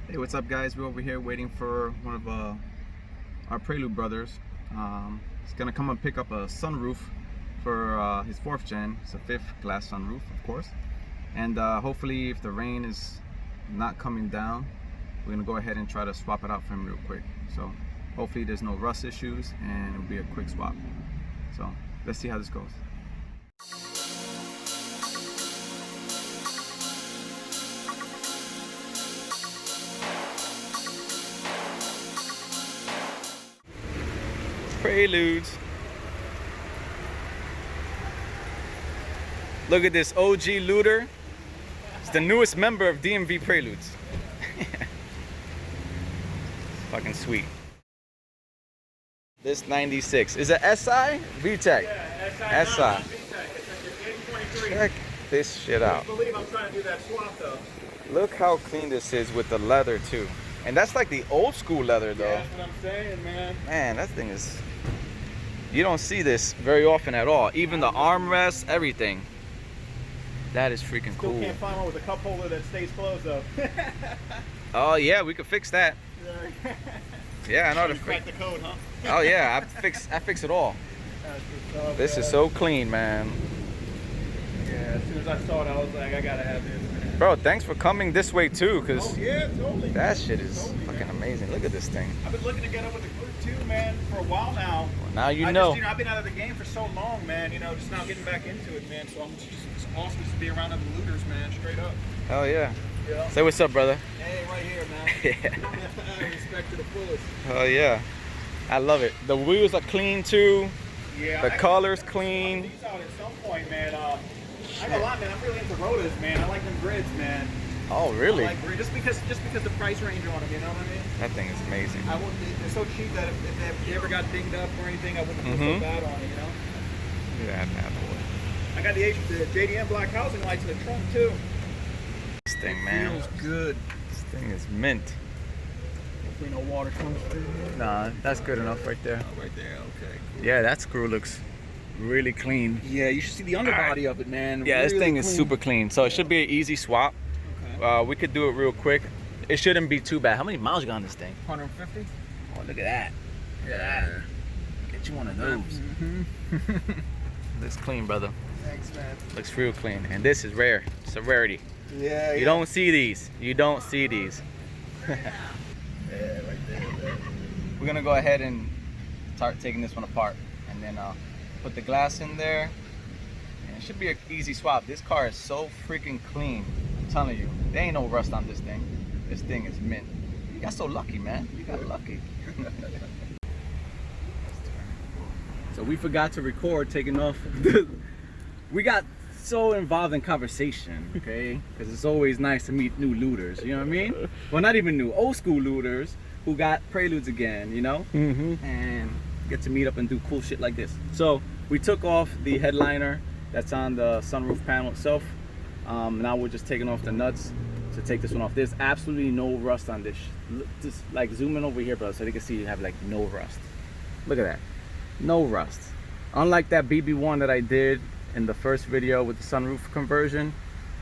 Hey, what's up, guys? We're over here waiting for one of our Prelude brothers. He's gonna come and pick up a sunroof for his 4th gen. It's a 5th glass sunroof, of course. And hopefully, if the rain is not coming down, we're gonna go ahead and try to swap it out for him real quick. So hopefully there's no rust issues and it'll be a quick swap. So let's see how this goes. Preludes. Look at this OG looter. It's the newest member of DMV Preludes. Fucking sweet. This 96 is it SI? VTEC. Yeah, SI. VTEC. Check this shit out. I believe I'm trying to do that swap though. Look how clean this is with the leather too. And that's like the old school leather though. Yeah, that's what I'm saying, man. Man, that thing is, you don't see this very often at all. Even the armrests, everything. That is freaking Still cool. can't find one with a cup holder that stays closed though. Oh yeah, we could fix that. Yeah, I know You cracked the code, huh? Oh yeah, I fix it all. This is so clean, man. Yeah, as soon as I saw it, I was like, I gotta have this, man. Bro, thanks for coming this way too, Oh cause yeah, totally. that shit is Totally, fucking man. amazing. Look at this thing. I've been looking to get up with the group too, man, for a while now. Well, now you I know. Just, I've been out of the game for so long, man. Just now getting back into it, man. So it's awesome to be around other looters, man. Straight up. Hell yeah. Yeah. Say what's up, brother. Hey, right here, man. Yeah. Respect to the fullest. Hell yeah. I love it. The wheels are clean too. Yeah. The color's clean. These out at some point, man. I got a lot, man. I'm really into rotas, man. I like them grids, man. Oh really? I like grids, just because the price range on them, you know what I mean? That thing is amazing. I wouldn't. They're so cheap that if they ever got dinged up or anything, I wouldn't feel so bad on it, you know. Look at that bad boy. I got the JDM black housing lights in the trunk too. This thing, man. Feels good. This thing is mint. Hopefully no water comes through. Nah, that's good enough right there. Oh, right there. Okay. Yeah, that screw looks really clean. Yeah, you should see the underbody of it, man. Yeah, this Really thing is clean. super clean. So it should be an easy swap. Okay. We could do it real quick. It shouldn't be too bad. How many miles you got on this thing? 150. Oh, look at that. Look at that. Get you one of those. Mm-hmm. Looks clean, brother. Thanks, man. Looks real clean. And this is rare. It's a rarity. Yeah. You don't see these. You don't see these. Yeah, right there. We're gonna go ahead and start taking this one apart, and then put the glass in there. And it should be an easy swap. This car is so freaking clean. I'm telling you, there ain't no rust on this thing. This thing is mint. You got so lucky, man. You got lucky. So we forgot to record taking off. We got so involved in conversation, okay? Because it's always nice to meet new looters, you know what I mean? Well, not even new, old school looters who got Preludes again, you know? And get to meet up and do cool shit like this. So we took off the headliner that's on the sunroof panel itself. Now we're just taking off the nuts to take this one off. There's absolutely no rust on this. Just like zoom in over here, bro, so they can see you have like no rust. Look at that. No rust. Unlike that BB1 that I did in the first video with the sunroof conversion,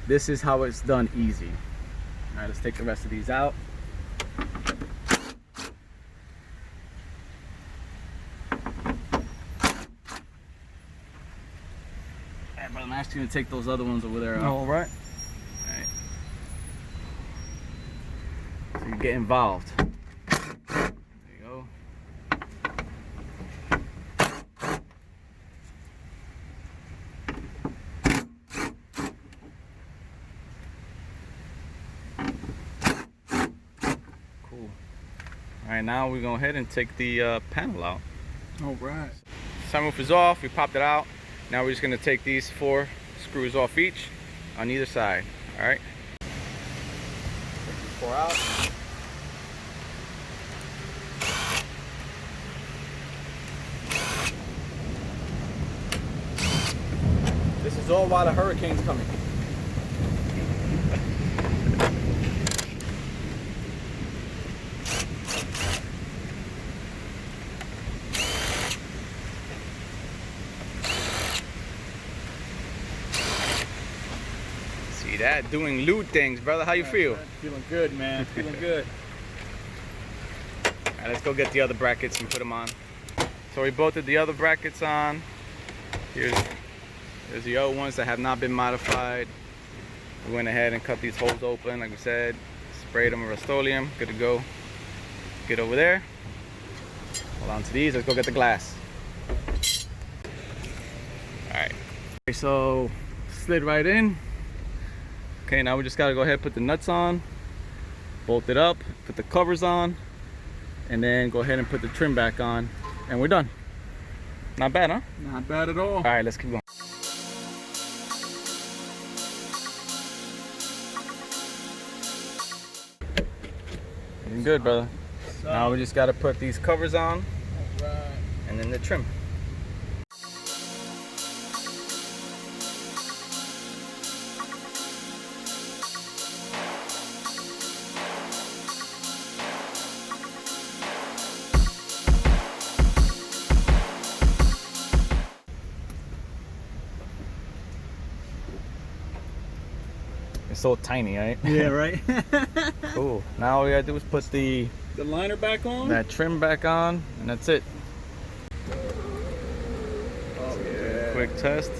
this is how it's done easy. All right, let's take the rest of these out. All right, brother, I'm actually gonna take those other ones over there out. All right. All right. So you get involved. There you go. Cool. All right, now we're going to go ahead and take the panel out. All right. Sunroof is off. We popped it out. Now we're just going to take these 4 screws off each on either side. All right. Take these 4 out. This is all while the hurricane's coming. See that. Doing lewd things, brother. How you feel? Feeling good, man. Feeling good. All right, let's go get the other brackets and put them on. So we bolted the other brackets on. There's the old ones that have not been modified. We went ahead and cut these holes open, like we said. Sprayed them with Rust-Oleum. Good to go. Get over there. Hold on to these. Let's go get the glass. All right. Okay, so slid right in. Okay, now we just gotta go ahead and put the nuts on, bolt it up, put the covers on, and then go ahead and put the trim back on, and we're done. Not bad, huh? Not bad at all. All right, let's keep going. Looking good, brother. Now we just gotta put these covers on, and then the trim. It's so tiny, right? Yeah, right? Cool. Now all we gotta do is put the liner back on? that trim back on, and that's it. Oh, yeah. Quick test.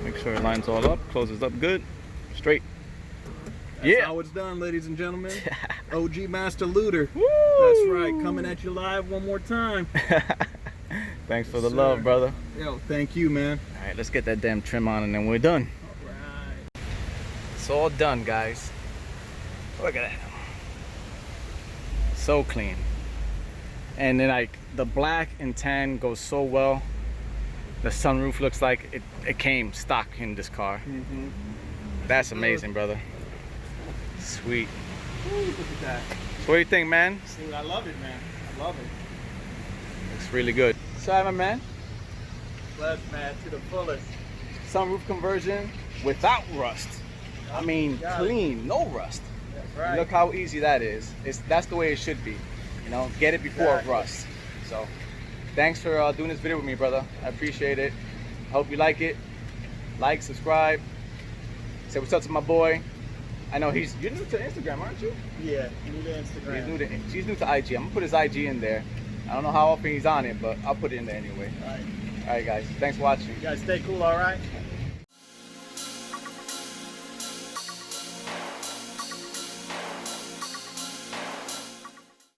Make sure it lines all up, closes up good, straight. That's how it's done, ladies and gentlemen. OG Master Looter. Woo! That's right. Coming at you live one more time. Thanks for the love, brother. Yo, thank you, man. All right, let's get that damn trim on, and then we're done. All right. It's all done, guys. Look at that. So clean. And then like the black and tan goes so well. The sunroof looks like it came stock in this car. Mm-hmm. That's amazing, brother. Sweet. Ooh, look at that. So what do you think, man? Dude, I love it, man. I love it. Looks really good. Sorry, my man. Bless, man, to the fullest. Sunroof conversion without rust. I mean, clean, no rust. That's right. Look how easy that is. That's the way it should be. You know, get it before it rusts. So, thanks for doing this video with me, brother. I appreciate it. Hope you like it. Like, subscribe. Say what's up to my boy. I know you're new to Instagram, aren't you? Yeah, new to Instagram. She's new to IG. I'm gonna put his IG in there. I don't know how often he's on it, but I'll put it in there anyway. All right. All right, guys. Thanks for watching. You guys stay cool, all right?